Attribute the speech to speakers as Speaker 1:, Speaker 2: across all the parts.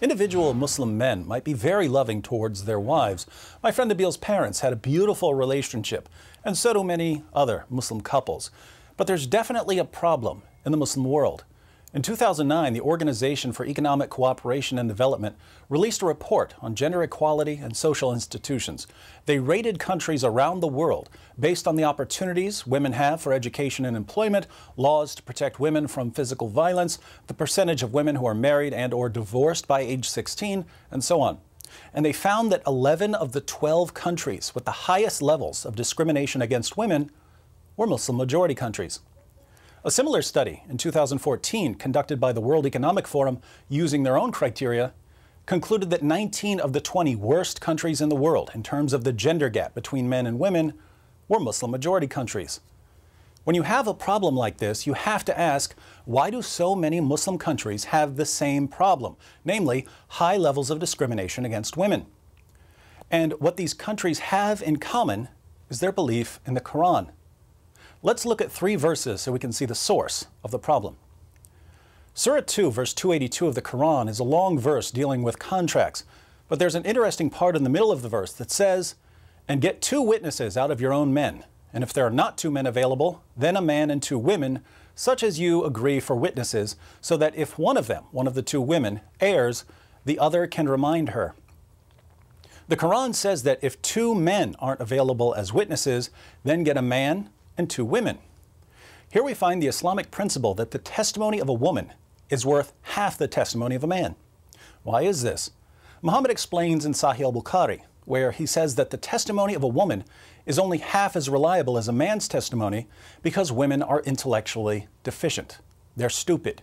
Speaker 1: Individual Muslim men might be very loving towards their wives. My friend Nabil's parents had a beautiful relationship, and so do many other Muslim couples. But there's definitely a problem in the Muslim world. In 2009, the Organization for Economic Cooperation and Development released a report on gender equality and social institutions. They rated countries around the world based on the opportunities women have for education and employment, laws to protect women from physical violence, the percentage of women who are married and or divorced by age 16, and so on. And they found that 11 of the 12 countries with the highest levels of discrimination against women were Muslim majority countries. A similar study in 2014, conducted by the World Economic Forum using their own criteria, concluded that 19 of the 20 worst countries in the world in terms of the gender gap between men and women were Muslim majority countries. When you have a problem like this, you have to ask, why do so many Muslim countries have the same problem, namely high levels of discrimination against women? And what these countries have in common is their belief in the Quran. Let's look at 3 verses so we can see the source of the problem. Surah 2, verse 282 of the Quran is a long verse dealing with contracts, but there's an interesting part in the middle of the verse that says, "And get 2 witnesses out of your own men, and if there are not 2 men available, then a man and 2 women, such as you agree for witnesses, so that if one of them, one of the 2 women, errs, the other can remind her." The Quran says that if 2 men aren't available as witnesses, then get a man and 2 women. Here we find the Islamic principle that the testimony of a woman is worth half the testimony of a man. Why is this? Muhammad explains in Sahih al-Bukhari, where he says that the testimony of a woman is only half as reliable as a man's testimony because women are intellectually deficient. They're stupid.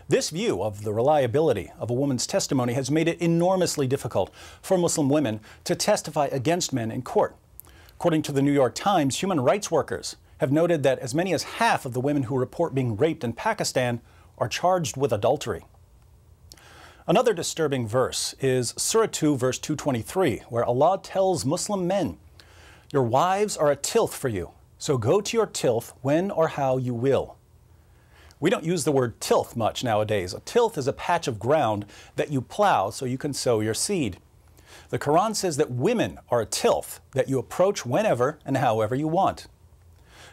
Speaker 1: This view of the reliability of a woman's testimony has made it enormously difficult for Muslim women to testify against men in court. According to the New York Times, human rights workers have noted that as many as half of the women who report being raped in Pakistan are charged with adultery. Another disturbing verse is Surah 2, verse 223, where Allah tells Muslim men, "Your wives are a tilth for you, so go to your tilth when or how you will." We don't use the word tilth much nowadays. A tilth is a patch of ground that you plow so you can sow your seed. The Quran says that women are a tilth that you approach whenever and however you want.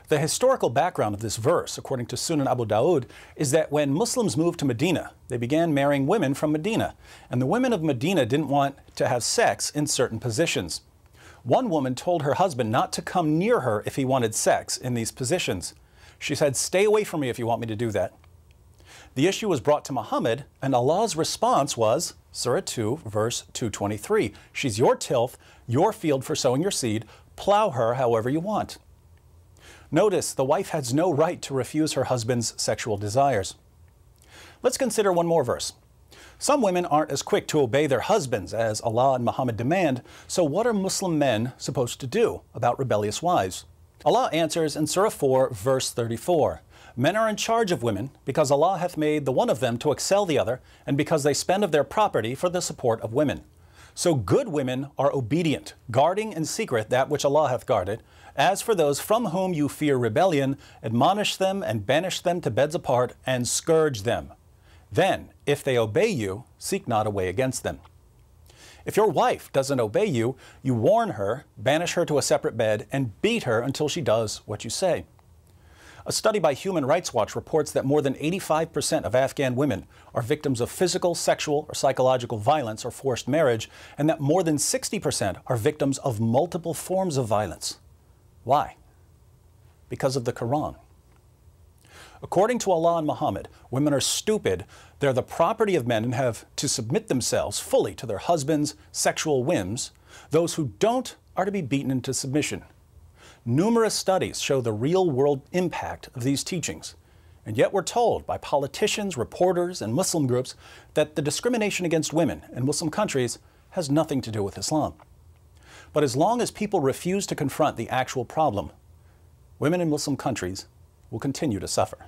Speaker 1: The historical background of this verse, according to Sunan Abu Dawud, is that when Muslims moved to Medina, they began marrying women from Medina, and the women of Medina didn't want to have sex in certain positions. One woman told her husband not to come near her if he wanted sex in these positions. She said, "Stay away from me if you want me to do that." The issue was brought to Muhammad, and Allah's response was Surah 2, verse 223. "She's your tilth, your field for sowing your seed. Plow her however you want." Notice the wife has no right to refuse her husband's sexual desires. Let's consider one more verse. Some women aren't as quick to obey their husbands as Allah and Muhammad demand, so what are Muslim men supposed to do about rebellious wives? Allah answers in Surah 4, verse 34. "Men are in charge of women because Allah hath made the one of them to excel the other, and because they spend of their property for the support of women. So good women are obedient, guarding in secret that which Allah hath guarded. As for those from whom you fear rebellion, admonish them and banish them to beds apart and scourge them. Then, if they obey you, seek not a way against them." If your wife doesn't obey you, you warn her, banish her to a separate bed, and beat her until she does what you say. A study by Human Rights Watch reports that more than 85% of Afghan women are victims of physical, sexual, or psychological violence or forced marriage, and that more than 60% are victims of multiple forms of violence. Why? Because of the Quran. According to Allah and Muhammad, women are stupid, they're the property of men and have to submit themselves fully to their husbands' sexual whims. Those who don't are to be beaten into submission. Numerous studies show the real-world impact of these teachings, and yet we're told by politicians, reporters, and Muslim groups that the discrimination against women in Muslim countries has nothing to do with Islam. But as long as people refuse to confront the actual problem, women in Muslim countries will continue to suffer.